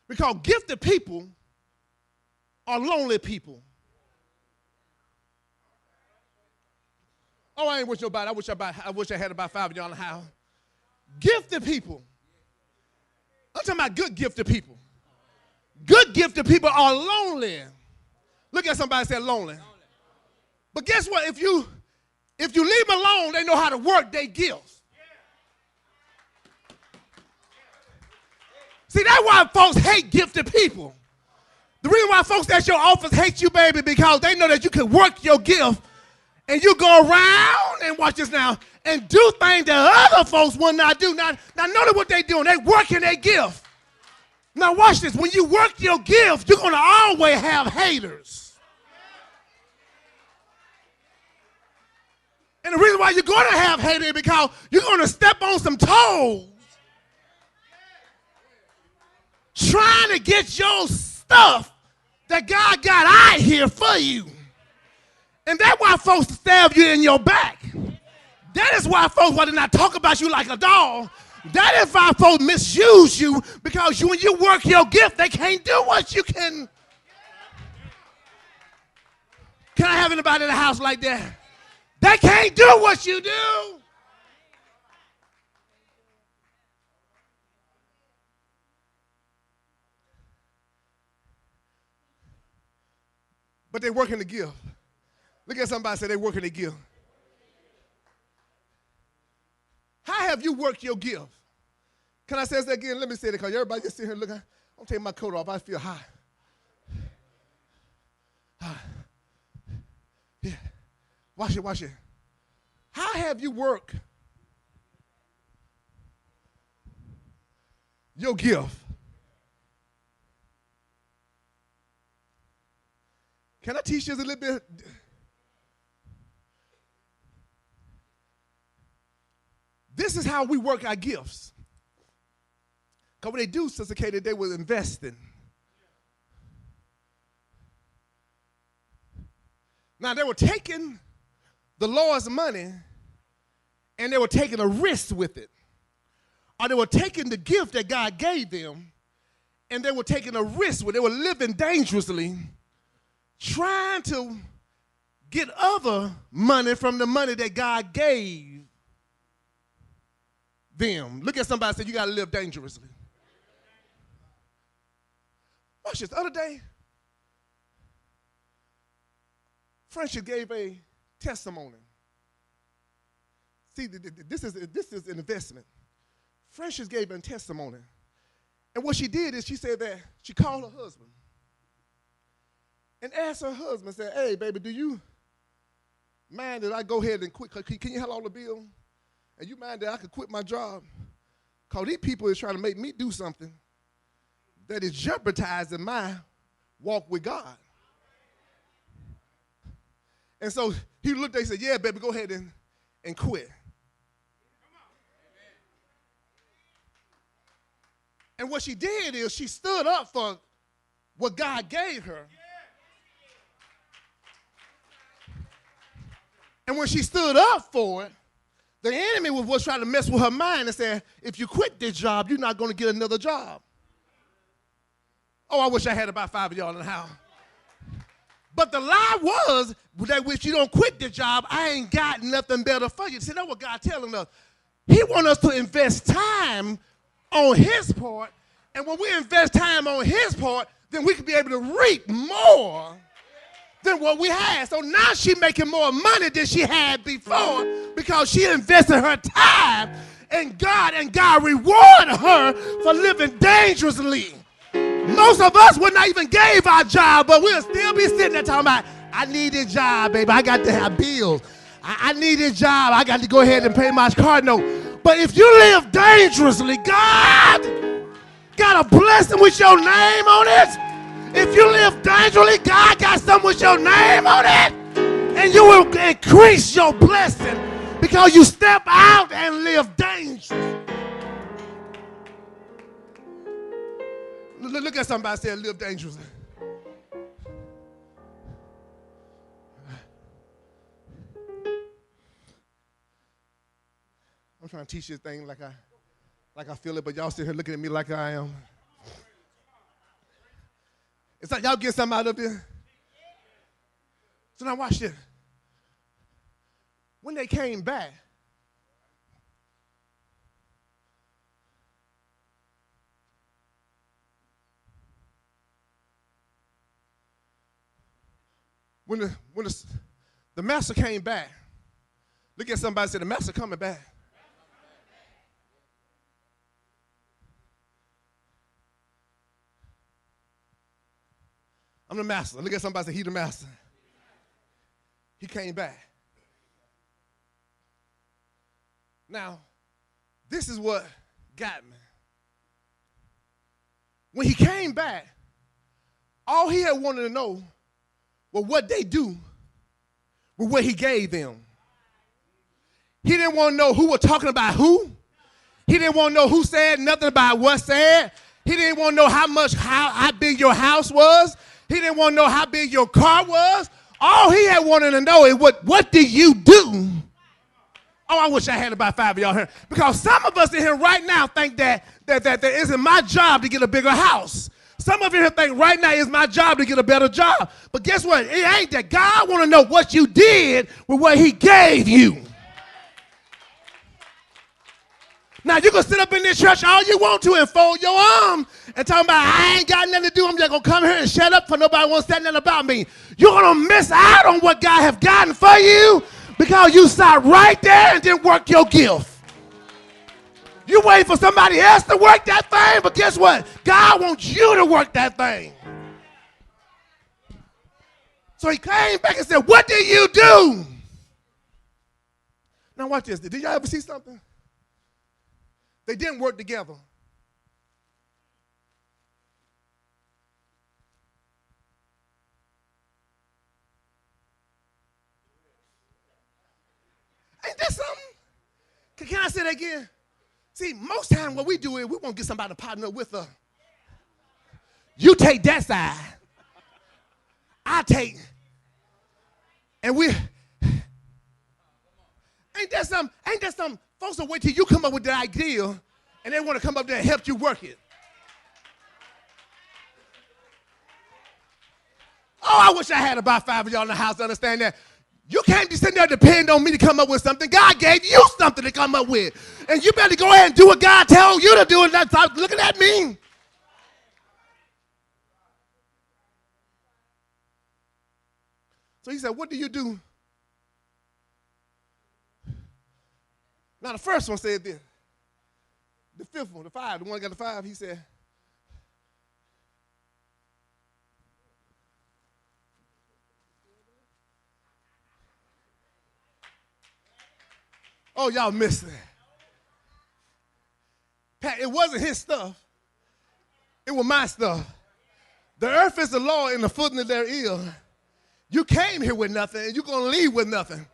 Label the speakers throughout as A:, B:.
A: Because gifted people are lonely people. Oh, I ain't with nobody. I wish I had about 5 of y'all in the house. Gifted people. I'm talking about good gifted people. Good gifted people are lonely. Look at somebody and say lonely. But guess what? If you leave them alone, they know how to work their gifts. See, that's why folks hate gifted people. The reason why folks at your office hate you, baby, because they know that you can work your gift and you go around and watch this now and do things that other folks will not do. Now notice what they're doing. They're working their gift. Now watch this. When you work your gift, you're going to always have haters. And the reason why you're going to have haters is because you're going to step on some toes trying to get your stuff that God got out here for you. And that's why folks stab you in your back. That is why folks want to not talk about you like a dog. That is why folks misuse you, because when you work your gift, they can't do what you can. Can I have anybody in the house like that? They can't do what you do. But they working the gift. Look at somebody say they working the gift. How have you worked your gift? Can I say this again? Let me say it because everybody just sitting here looking. I'm taking my coat off. I feel hot. Yeah. Watch it. How have you worked your gift? Can I teach you a little bit? This is how we work our gifts. Because what they do, Sister Katie, they were investing. Now, they were taking the Lord's money and they were taking a risk with it. Or they were taking the gift that God gave them and they were taking a risk with it. They were living dangerously, trying to get other money from the money that God gave them. Look at somebody and say, you got to live dangerously. Watch this. The other day, Friendship gave a testimony. See, this is an investment. Friendship gave a testimony. And what she did is she said that she called her husband and asked her husband, said, hey, baby, do you mind that I go ahead and quit? Can you handle all the bills? And you mind that I could quit my job? Because these people is trying to make me do something that is jeopardizing my walk with God. And so he looked at and said, yeah, baby, go ahead and quit. And what she did is she stood up for what God gave her. And when she stood up for it, the enemy was trying to mess with her mind and said, if you quit this job, you're not going to get another job. Oh, I wish I had about 5 of y'all in the house. But the lie was that if you don't quit the job, I ain't got nothing better for you. See, that's what God's telling us. He wants us to invest time on his part. And when we invest time on his part, then we can be able to reap more than what we had. So now she's making more money than she had before because she invested her time in God, and God rewarded her for living dangerously. Most of us would not even gave our job, but we'll still be sitting there talking about, I need this job, baby. I got to have bills. I need this job. I got to go ahead and pay my car note. But if you live dangerously, God got a blessing with your name on it. If you live dangerously, God got something with your name on it. And you will increase your blessing because you step out and live dangerous. Look at somebody say, live dangerously. I'm trying to teach this thing like I feel it, but y'all sit here looking at me like I am. It's like y'all get something out of this. So now watch this. When they came back, when the master came back, look at somebody and say, the master coming back. I'm the master. Look at somebody and say, he the master. He came back. Now, this is what got me. When he came back, all he had wanted to know was what they do with what he gave them. He didn't want to know who was talking about who. He didn't want to know who said nothing about what said. He didn't want to know how big your house was. He didn't want to know how big your car was. All he had wanted to know is what do you do? Oh, I wish I had about 5 of y'all here. Because some of us in here right now think that it isn't my job to get a bigger house. Some of you here think right now it's my job to get a better job. But guess what? It ain't that. God want to know what you did with what he gave you. Now, you can sit up in this church all you want to and fold your arms and talk about, I ain't got nothing to do. I'm just going to come here and shut up for nobody wants to say nothing about me. You're going to miss out on what God has gotten for you because you sat right there and didn't work your gift. You wait for somebody else to work that thing, but guess what? God wants you to work that thing. So he came back and said, what did you do? Now watch this. Did y'all ever see something? They didn't work together. Ain't that something? Can I say that again? See, most times what we do is we want to get somebody to partner with us. You take that side. I take. And we. Ain't that something? Folks will wait till you come up with the idea and they want to come up there and help you work it. Oh, I wish I had about 5 of y'all in the house to understand that. You can't be sitting there depending on me to come up with something. God gave you something to come up with. And you better go ahead and do what God told you to do and not stop looking at me. So he said, what do you do? Now, the first one said this. The fifth one, the one that got the 5, he said, oh, y'all missed it. Pat, it wasn't his stuff. It was my stuff. The earth is the Lord and the fullness thereof. You came here with nothing and you're going to leave with nothing.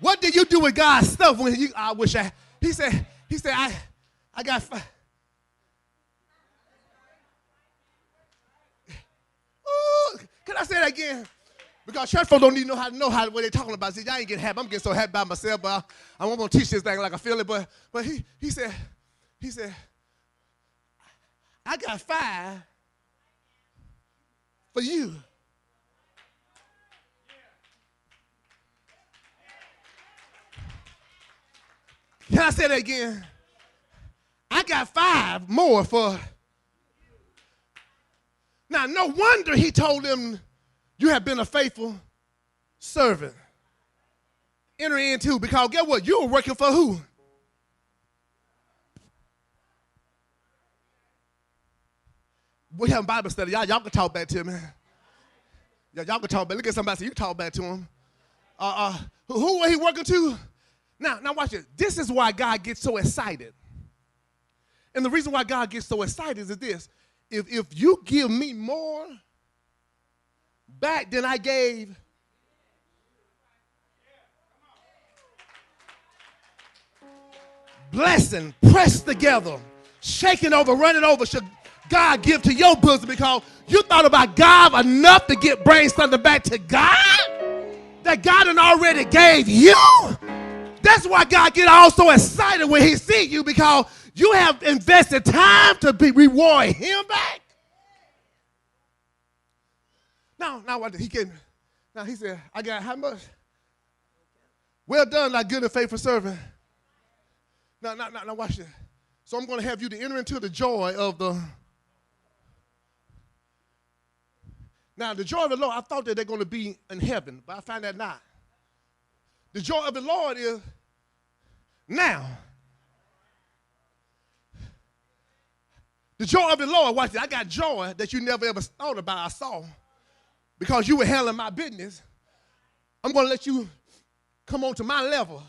A: What did you do with God's stuff when he said, I got 5. Ooh, can I say that again? Because church folks don't even know how what they're talking about. See, y'all ain't getting happy. I'm getting so happy by myself, but I'm going to teach this thing like I feel it. But he said, I got 5 for you. Can I say that again? I got 5 more for. Now, no wonder he told them, you have been a faithful servant. Enter into, because guess what? You were working for who? We have a Bible study. Y'all can talk back to me. Y'all can talk back. Look at somebody, so you can talk back to him. Who was he working to? Now watch it. This is why God gets so excited. And the reason why God gets so excited is this. If you give me more back than I gave, blessing, pressed together, shaking over, running over, should God give to your bosom because you thought about God enough to bring something back to God that God had already gave you. That's why God get all so excited when he see you, because you have invested time to reward him back. now what? Now he said, I got how much? Well done, thy good and faithful servant. Now watch this. So I'm going to have you to enter into the joy of the. Now, the joy of the Lord, I thought that they're going to be in heaven, but I find that not. The joy of the Lord is now. The joy of the Lord, watch this. I got joy that you never ever thought about or saw because you were handling my business. I'm going to let you come on to my level.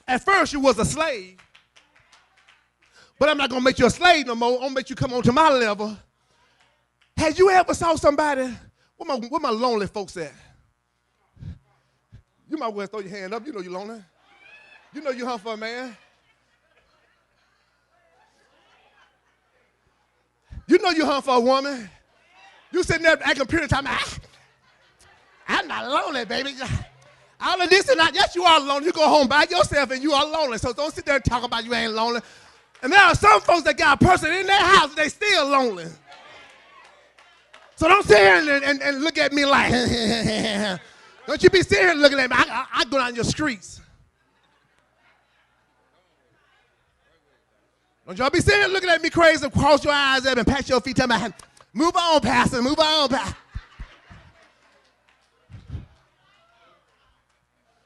A: At first, you was a slave, but I'm not going to make you a slave no more. I'm going to make you come on to my level. Had you ever saw somebody, where my lonely folks at? You might well throw your hand up. You know you're lonely. You know you hunt for a man. You know you hunt for a woman. You sitting there acting pretty time. I'm not lonely, baby. All of this and that, yes, you are lonely. You go home by yourself and you are lonely. So don't sit there and talk about you ain't lonely. And there are some folks that got a person in their house and they still lonely. So don't sit here and look at me like, don't you be sitting here looking at me. I go down your streets. Don't y'all be sitting here looking at me crazy, cross your eyes up and pat your feet, tell me, move on, Pastor, move on, Pastor.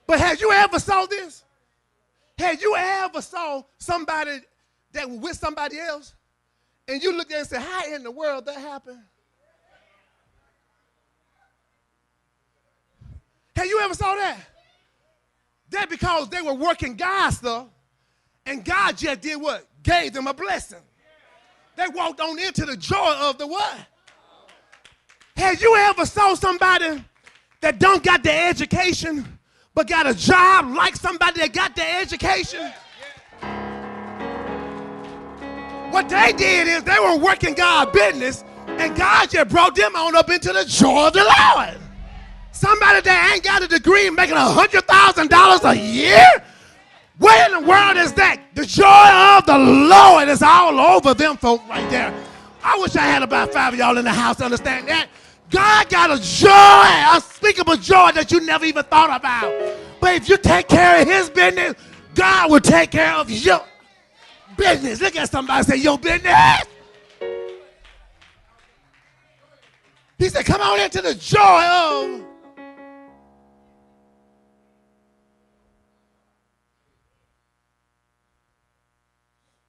A: But had you ever saw this? Had you ever saw somebody that was with somebody else and you looked at it and said, how in the world that happened? Have you ever saw that? That because they were working God's stuff and God just did what? Gave them a blessing. They walked on into the joy of the what? Have you ever saw somebody that don't got the education but got a job like somebody that got the education? What they did is they were working God's business and God just brought them on up into the joy of the Lord. Somebody that ain't got a degree making $100,000 a year? Where in the world is that? The joy of the Lord is all over them folk right there. I wish I had about 5 of y'all in the house to understand that. God got a joy, unspeakable joy that you never even thought about. But if you take care of his business, God will take care of your business. Look at somebody say, your business. He said, come on into the joy of